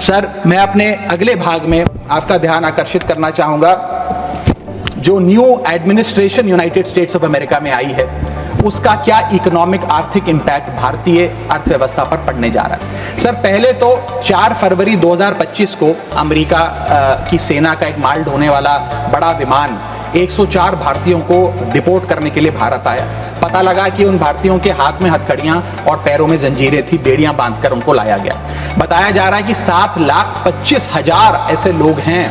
Sir, मैं अपने अगले भाग में आपका ध्यान आकर्षित करना चाहूंगा जो new administration United states of America में आई है उसका क्या इकोनॉमिक आर्थिक इंपैक्ट भारतीय अर्थव्यवस्था पर पड़ने जा रहा है। सर, पहले तो 4 फरवरी 2025 को अमेरिका की सेना का एक माल ढोने वाला बड़ा विमान 104 भारतीयों को डिपोर्ट करने के लिए भारत आया। पता लगा कि उन भारतीयों के हाथ में हथकड़ियां और पैरों में जंजीरें थी, बेड़ियां बांधकर उनको लाया गया। बताया जा रहा है कि 7,25,000 ऐसे लोग हैं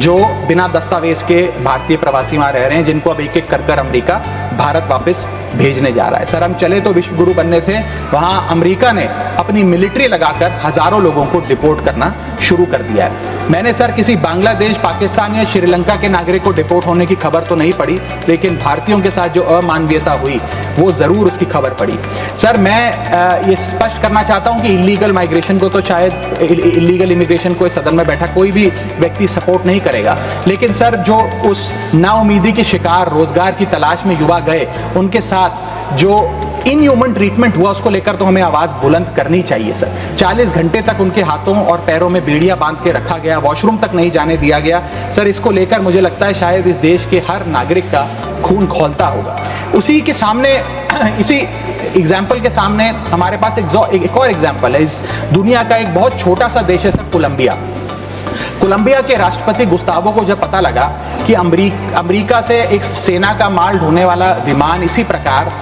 जो बिना दस्तावेज के भारतीय प्रवासी वहां रह रहे हैं, जिनको अब एक एक कर अमेरिका भारत वापस भेजने जा रहा है। सर, हम चले तो विश्व गुरु बनने थे, वहां अमेरिका ने अपनी मिलिट्री लगाकर हजारों लोगों को डिपोर्ट करना शुरू कर दिया है। मैंने सर किसी बांग्लादेश, पाकिस्तान या श्रीलंका के नागरिक को डिपोर्ट होने की खबर तो नहीं पड़ी, लेकिन भारतीयों के साथ जो अमानवीयता हुई वो जरूर उसकी खबर पड़ी। सर, मैं ये स्पष्ट करना चाहता हूं कि इलीगल माइग्रेशन को तो शायद इलीगल इमिग्रेशन को इस सदन में बैठा कोई भी व्यक्ति सपोर्ट नहीं करेगा, लेकिन सर जो उस नाउमीदी के शिकार रोजगार की तलाश में युवा गए उनके साथ जो इनह्यूमन ट्रीटमेंट हुआ उसको लेकर तो हमें आवाज बुलंद करनी चाहिए। सर, 40 घंटे तक उनके हाथों और पैरों में बेड़ियां बांध के रखा गया, वॉशरूम तक नहीं जाने दिया गया। सर, इसको लेकर मुझे लगता है शायद इस देश के हर नागरिक का खून खौलता होगा। उसी के सामने, इसी एग्जाम्पल के सामने हमारे पास एक और एग्जाम्पल है। इस दुनिया का एक बहुत छोटा सा देश है सर, कोलंबिया। कोलंबिया के राष्ट्रपति गुस्तावो को जब पता लगा कि अमेरिका से एक सेना का माल ढोने वाला विमान इसी प्रकार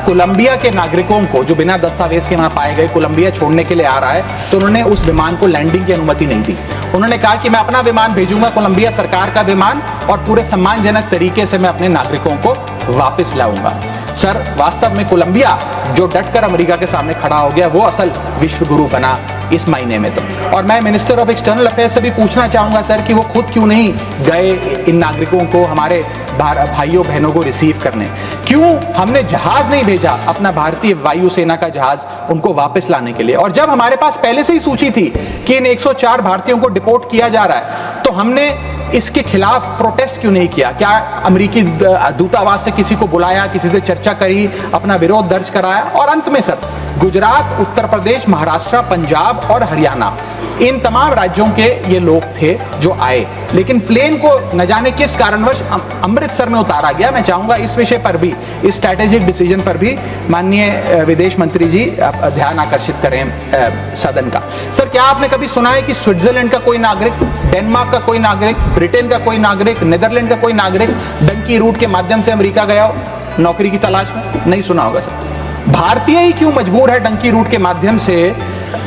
कोलंबिया के नागरिकों को जो बिना दस्तावेज के वहां पाए गए कोलंबिया छोड़ने के लिए आ रहा है, तो उन्होंने उस विमान को लैंडिंग की अनुमति नहीं दी। उन्होंने कहा कि मैं अपना विमान भेजूंगा, कोलंबिया सरकार का विमान, और पूरे सम्मानजनक तरीके से मैं अपने नागरिकों को वापस लाऊंगा। सर, वास्तव में कोलंबिया जो डटकर अमेरिका के सामने खड़ा हो गया वो असल विश्व गुरु बना इस महीने में। तो और मैं मिनिस्टर ऑफ एक्सटर्नल अफेयर्स से भी पूछना चाहूंगा सर कि वो खुद क्यों नहीं गए इन नागरिकों को, हमारे भाइयों बहनों को रिसीव करने। क्यों हमने जहाज नहीं भेजा, अपना भारतीय वायुसेना का जहाज उनको वापस लाने के लिए। और जब हमारे पास पहले से ही सूची थी कि इन 104 भारतीयों को डिपोर्ट किया जा रहा है, तो हमने इसके खिलाफ प्रोटेस्ट क्यों नहीं किया? क्या अमेरिकी दूतावास से किसी को बुलाया, किसी से चर्चा करी, अपना विरोध दर्ज कराया? और अंत में सर, गुजरात, उत्तर प्रदेश, महाराष्ट्र, पंजाब और हरियाणा, इन तमाम राज्यों के ये लोग थे जो आए, लेकिन प्लेन को न जाने किस कारणवश अमृतसर में उतारा गया। मैं चाहूंगा इस विषय पर भी, इस स्ट्रैटेजिक डिसीजन पर भी माननीय विदेश मंत्री जी ध्यान आकर्षित करें सदन का। सर, क्या आपने कभी सुना है कि स्विट्जरलैंड का कोई नागरिक, डेनमार्क का कोई नागरिक, ब्रिटेन का कोई नागरिक, नीदरलैंड का कोई नागरिक डंकी रूट के माध्यम से अमेरिका गया हो नौकरी की तलाश में? नहीं सुना होगा सर। भारतीय ही क्यों मजबूर है डंकी रूट के माध्यम से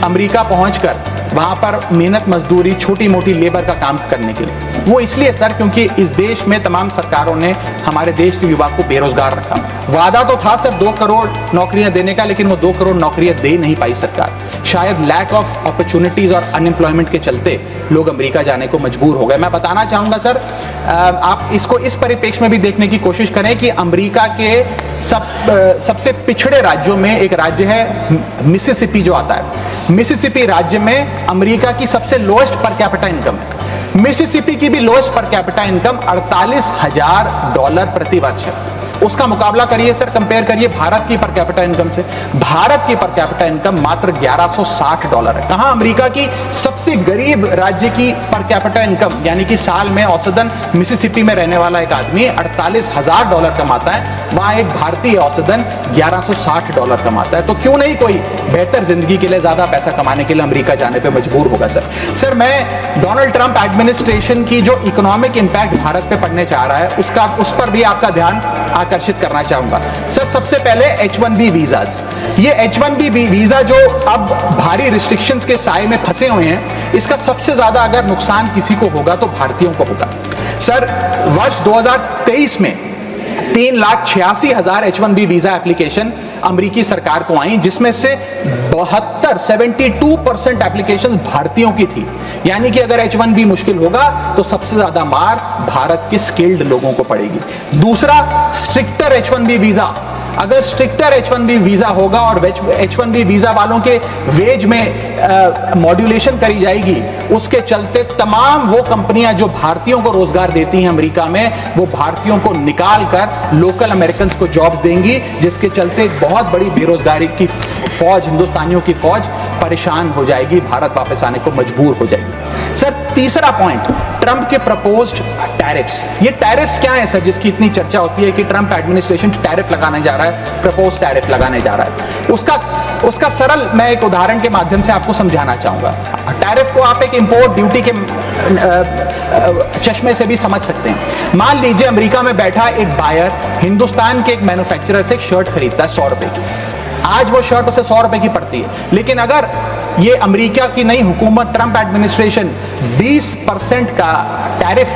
अमेरिका पहुंचकर वहां पर मेहनत मजदूरी, छोटी मोटी लेबर का काम करने के लिए? वो इसलिए सर क्योंकि इस देश में तमाम सरकारों ने हमारे देश के युवा को बेरोजगार रखा। वादा तो था सर 2 करोड़ नौकरियां देने का, लेकिन वो 2 करोड़ नौकरियां दे नहीं पाई सरकार। शायद लैक ऑफ अपॉर्चुनिटीज और अनएम्प्लॉयमेंट के चलते लोग अमेरिका जाने को मजबूर हो गए। मैं बताना चाहूंगा सर, आप इसको इस परिप्रेक्ष्य में भी देखने की कोशिश करें कि अमेरिका के सबसे पिछड़े राज्यों में एक राज्य है मिसिसिपी जो आता है। मिसिसिपी राज्य में अमेरिका की सबसे लोएस्ट पर कैपिटा इनकम है। मिसिसिपी की भी लोएस्ट पर कैपिटा इनकम $48,000 प्रति वर्ष है। उसका मुकाबला करिए सर, कंपेयर करिए भारत की पर कैपिटा इनकम से। भारत की पर कैपिटा इनकम मात्र $1160 है। कहां अमेरिका की सबसे गरीब राज्य की पर कैपिटा इनकम, यानी कि साल में औसतन मिसिसिपी में रहने वाला एक आदमी $48,000 कमाता है, वहां एक भारतीय औसतन $1160 कमाता है। तो क्यों नहीं कोई बेहतर जिंदगी के लिए, ज्यादा पैसा कमाने के लिए अमेरिका जाने पर मजबूर होगा सर। सर, मैं डोनाल्ड ट्रंप एडमिनिस्ट्रेशन की जो इकोनॉमिक इंपैक्ट भारत पे पड़ने जा रहा है उस पर भी आपका ध्यान आकर्षित करना चाहूंगा। सर, सबसे पहले H1B वीजास। ये H1B वीजा जो अब भारी रिस्ट्रिक्शंस के साए में फंसे हुए हैं, इसका सबसे ज्यादा अगर नुकसान किसी को होगा तो भारतीयों को होगा। सर, वर्ष 2023 में 3,86,000 H1B वीजा एप्लीकेशन अमेरिकी सरकार को आई, जिसमें से 72% एप्लीकेशन भारतीयों की थी। यानी कि अगर H1B मुश्किल होगा तो सबसे ज्यादा मार भारत के स्किल्ड लोगों को पड़ेगी। दूसरा, स्ट्रिक्टर H1B वीजा। अगर स्ट्रिक्टर H1B वीजा होगा और H1B वीजा वालों के वेज में मॉड्यूलेशन करी जाएगी, उसके चलते तमाम वो कंपनियां जो भारतीयों को रोजगार देती हैं अमेरिका में, वो भारतीयों को निकाल कर लोकल अमेरिकन को जॉब्स देंगी, जिसके चलते एक बहुत बड़ी बेरोजगारी की फौज, हिंदुस्तानियों की फौज परेशान हो जाएगी, भारत वापस आने को मजबूर हो जाएगी। सर तीसरा पॉइंट, ट्रंप के प्रपोज्ड टैरिफ्स। ये टैरिफ्स क्या है सर जिसकी इतनी चर्चा होती है कि ट्रंप एडमिनिस्ट्रेशन टैरिफ लगाने जा रहा है, प्रपोज टैरिफ लगाने जा रहा है। उसका सरल मैं एक उदाहरण के माध्यम से आपको समझाना चाहूंगा। टैरिफ को आप एक इंपोर्ट ड्यूटी के चश्मे से भी समझ सकते हैं। मान लीजिए अमेरिका में बैठा एक बायर हिंदुस्तान के एक मैन्युफैक्चरर से एक शर्ट खरीदता है 100 रुपए की। आज वो शर्ट उसे 100 रुपए की पड़ती है, लेकिन अगर ये अमेरिका की नई हुकूमत ट्रंप एडमिनिस्ट्रेशन 20% का टैरिफ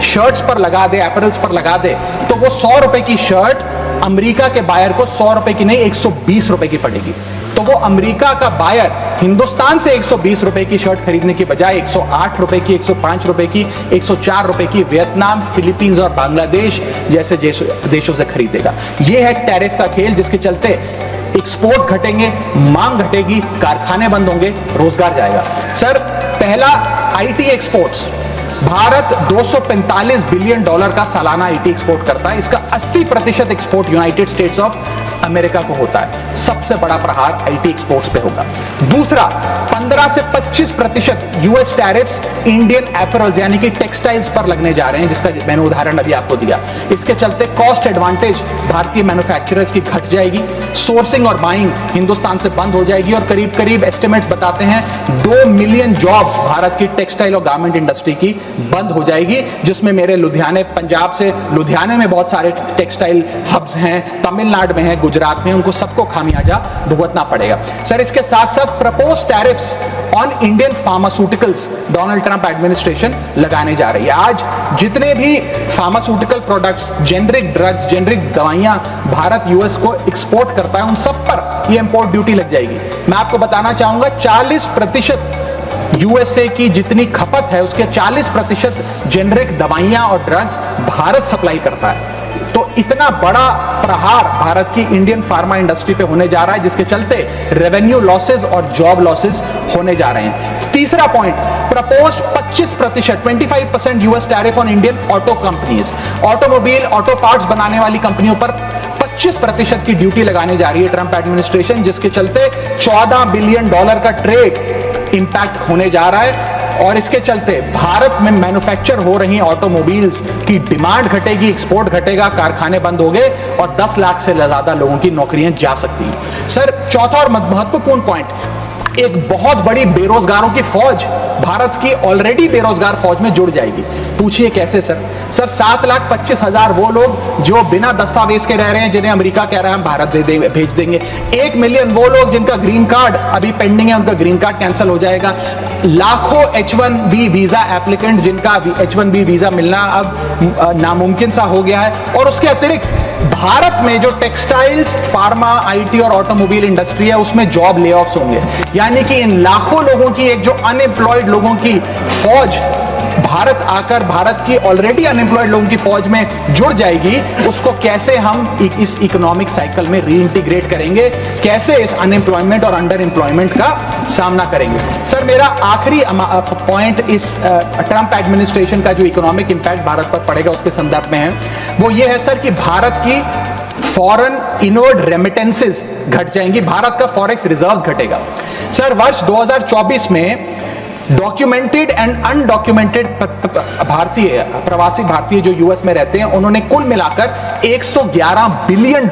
शर्ट्स पर लगा दे, एपरल्स पर लगा दे, तो वो 100 रुपए की शर्ट अमेरिका के बायर को 100 रुपए की नहीं 120 रुपए की पड़ेगी। तो वो अमेरिका का बायर हिंदुस्तान से 120 रुपए की शर्ट खरीदने की बजाय 108 रुपए की, 105 रुपए की, 104 रुपए की वियतनाम, फिलीपींस और बांग्लादेश जैसे देशों से खरीदेगा। यह है टैरिफ का खेल, जिसके चलते एक्सपोर्ट्स घटेंगे, मांग घटेगी, कारखाने बंद होंगे, रोजगार जाएगा। सर पहला IT exports. Bharat 245 billion dollar का सालाना आईटी एक्सपोर्ट करता है। इसका 80% export United states of America को होता है। सबसे बड़ा प्रहार आईटी एक्सपोर्ट्स पे होगा। दूसरा, 15 से 25% यूएस टैरिफ्स इंडियन एपरल्स यानी कि टेक्सटाइल्स पर लगने जा रहे हैं, जिसका मैंने उदाहरण अभी आपको दिया। इसके चलते कॉस्ट एडवांटेज भारतीय मैन्युफैक्चरर्स की घट जाएगी, सोर्सिंग और बाइंग हिंदुस्तान से बंद हो जाएगी और करीब करीब एस्टिमेट्स बताते हैं 2 मिलियन जॉब्स भारत की टेक्सटाइल और गारमेंट इंडस्ट्री की बंद हो जाएगी, जिसमें मेरे लुधियाने, पंजाब से लुधियाने में बहुत सारे टेक्सटाइल हब्स हैं, तमिलनाडु में है, गुजरात में, उनको सबको खामियाजा भुगतना पड़ेगा। सर इसके साथ साथ propose tariffs on Indian pharmaceuticals Donald Trump administration लगाने जा रही है। आज जितने भी pharmaceutical products, generic drugs, generic दवाइयां भारत यूएस को एक्सपोर्ट करता है, उन सब पर यह इंपोर्ट ड्यूटी लग जाएगी। मैं आपको बताना चाहूंगा 40% यूएसए की जितनी खपत है उसके 40% जेनरिक दवाइयां और ड्रग्स भारत सप्लाई करता है। तो इतना बड़ा प्रहार भारत की इंडियन फार्मा इंडस्ट्री पे होने जा रहा है, जिसके चलते रेवेन्यू लॉसेस और जॉब लॉसेस होने जा रहे हैं। तीसरा point, proposed 25% US tariff on Indian auto companies. Automobile, auto parts बनाने वाली कंपनियों पर 25% की ड्यूटी लगाने जा रही है ट्रंप एडमिनिस्ट्रेशन, जिसके चलते $14 बिलियन का ट्रेड इंपैक्ट होने जा रहा है। और इसके चलते भारत में मैन्युफैक्चर हो रही ऑटोमोबाइल्स की डिमांड घटेगी, एक्सपोर्ट घटेगा, कारखाने बंद हो गए और 10 लाख से ज्यादा लोगों की नौकरियां जा सकती हैं। सर चौथा और महत्वपूर्ण पॉइंट, एक बहुत बड़ी बेरोजगारों की फौज भारत की ऑलरेडी बेरोजगार फौज में जुड़ जाएगी। पूछिए कैसे सर? सर 7,25,000 वो लोग जो बिना दस्तावेज के रह रहे हैं, जिन्हें अमेरिका कह रहा है हम भारत भेज देंगे। 1 मिलियन वो लोग जिनका ग्रीन कार्ड अभी पेंडिंग है, उनका ग्रीन कार्ड कैंसिल हो जाएगा। लाखों H1B वीजा एप्लीकेंट जिनका H1B वीजा मिलना अब नामुमकिन सा हो गया है। और उसके अतिरिक्त भारत में जो टेक्सटाइल्स, फार्मा, आईटी और ऑटोमोबाइल इंडस्ट्री है उसमें जॉब ले ऑफ्स होंगे, यानी कि इन लाखों लोगों की, एक जो अनएम्प्लॉयड लोगों की फौज भारत आकर भारत की ऑलरेडी अनएम्प्लॉयड लोगों की फौज में जुड़ जाएगी। उसको कैसे हम इस इकोनॉमिक साइकिल में रीइंटीग्रेट करेंगे, कैसे इस अनएम्प्लॉयमेंट और अंडर एम्प्लॉयमेंट का सामना करेंगे। सर मेरा आखिरी पॉइंट इस ट्रंप एडमिनिस्ट्रेशन का जो इकोनॉमिक इंपैक्ट भारत पर पड़ेगा उसके संदर्भ में है, वो ये है सर कि भारत की फॉरेन इनवर्ड रेमिटेंसेस घट जाएंगी, भारत का फॉरेक्स रिजर्व्स घटेगा। सर वर्ष 2024 में डॉक्यूमेंटेड एंड अनडॉक्यूमेंटेड भारतीय, प्रवासी भारतीय जो यूएस में रहते हैं, उन्होंने कुल मिलाकर $111 बिलियन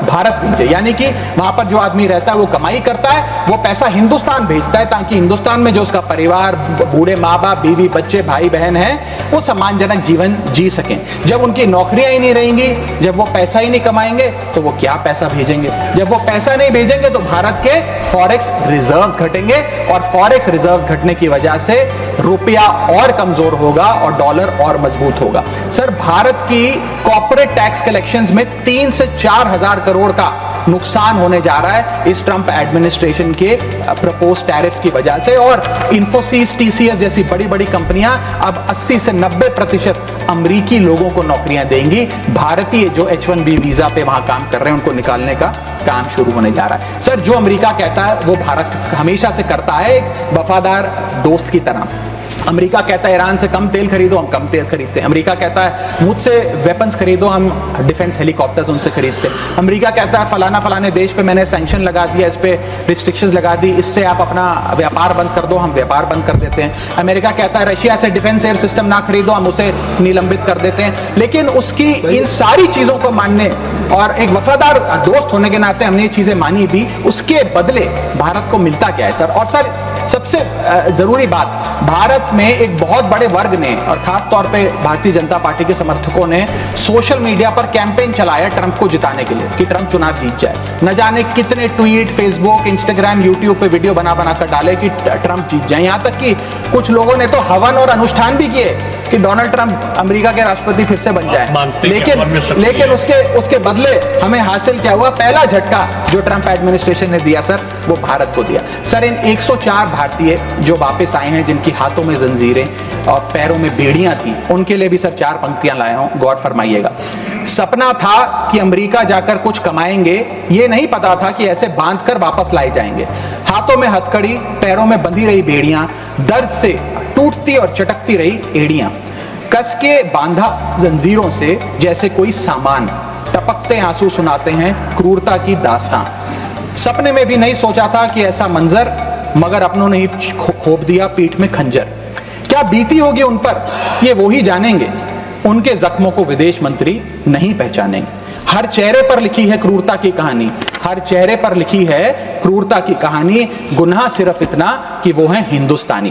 भारत भेजे। यानी कि वहां पर जो आदमी रहता है वो कमाई करता है, वो पैसा हिंदुस्तान भेजता है ताकि हिंदुस्तान में जो उसका परिवार, बूढ़े माँ बाप, बीवी बच्चे, भाई बहन हैं, वो सम्मानजनक जीवन जी सकें। जब उनकी नौकरियां ही नहीं रहेंगी, जब वो पैसा ही नहीं कमाएंगे, तो वो क्या पैसा भेजेंगे? जब वो पैसा नहीं भेजेंगे तो भारत के फॉरेक्स रिजर्व्स घटेंगे और फॉरेक्स रिजर्व्स घटने की वजह से रुपया और कमजोर होगा और डॉलर और मजबूत होगा। सर भारत की कॉर्पोरेट टैक्स कलेक्शंस में 3 से 4 हजार करोड़ का नुकसान होने जा रहा है इस ट्रंप एडमिनिस्ट्रेशन के प्रपोज टैरिफ्स की वजह से। और इन्फोसिस, टीसीएस जैसी बड़ी बड़ी कंपनियां अब 80 से 90% अमेरिकी लोगों को नौकरियां देंगी। भारतीय जो H1B वीजा पे वहां काम कर रहे हैं उनको निकालने का काम शुरू होने जा रहा है। सर जो अमेरिका कहता है वो भारत हमेशा से करता है, एक वफादार दोस्त की तरह। अमेरिका कहता है ईरान से कम तेल खरीदो, हम कम तेल खरीदते हैं। अमेरिका कहता है मुझसे वेपन्स खरीदो, हम डिफेंस हेलीकॉप्टर्स उनसे खरीदते हैं। अमेरिका कहता है फलाना फलाने देश पे मैंने सैंक्शन लगा दिया, इस पे रिस्ट्रिक्शंस लगा दी, इससे आप अपना व्यापार बंद कर दो, हम व्यापार बंद कर देते हैं। अमेरिका कहता है रशिया से डिफेंस एयर सिस्टम ना खरीदो, हम उसे निलंबित कर देते हैं। लेकिन उसकी इन सारी चीजों को मानने और एक वफादार दोस्त होने के नाते हमने ये चीजें मानी भी, उसके बदले भारत को मिलता क्या है सर? और सर सबसे जरूरी बात, भारत में एक बहुत बड़े वर्ग ने और खास तौर पे भारतीय जनता पार्टी के समर्थकों ने सोशल मीडिया पर कैंपेन चलाया ट्रंप को जिताने के लिए कि ट्रंप चुनाव जीत जाए। न जाने कितने ट्वीट, फेसबुक, इंस्टाग्राम, यूट्यूब पे वीडियो बना बना कर डाले कि ट्रंप जीत जाए। यहां तक कि कुछ लोगों ने तो हवन और अनुष्ठान भी किए कि डोनाल्ड ट्रंप अमेरिका के राष्ट्रपति फिर से बन जाए। लेकिन उसके बदले हमें हासिल क्या हुआ? पहला झटका जो ट्रंप एडमिनिस्ट्रेशन ने दिया सर, वो भारत को दिया। सर इन 104 भारतीय जो वापस आए हैं, जिनकी हाथों में जंजीरें और पैरों में बेड़ियां थी, उनके लिए भी सर 4 पंक्तियां लाया हूं, गौर फरमाइएगा। सपना था कि अमेरिका जाकर कुछ कमाएंगे, ये नहीं पता था कि ऐसे बांध कर वापस लाए जाएंगे। हाथों में हथकड़ी, पैरों में बंधी रही बेड़ियां, दर्द से टूटती और चटकती रही एड़ियां, कस के बांधा जंजीरों से जैसे कोई सामान, टपकते आंसू सुनाते हैं क्रूरता की दास्तां। सपने में भी नहीं सोचा था कि ऐसा मंजर, मगर अपनों ने ही खोप दिया पीठ में खंजर। क्या बीती होगी उन पर, ये वो ही जानेंगे, उनके जख्मों को विदेश मंत्री नहीं पहचानेंगे। हर चेहरे पर लिखी है क्रूरता की कहानी, हर चेहरे पर लिखी है क्रूरता की कहानी। गुनाह सिर्फ इतना कि वो है हिंदुस्तानी।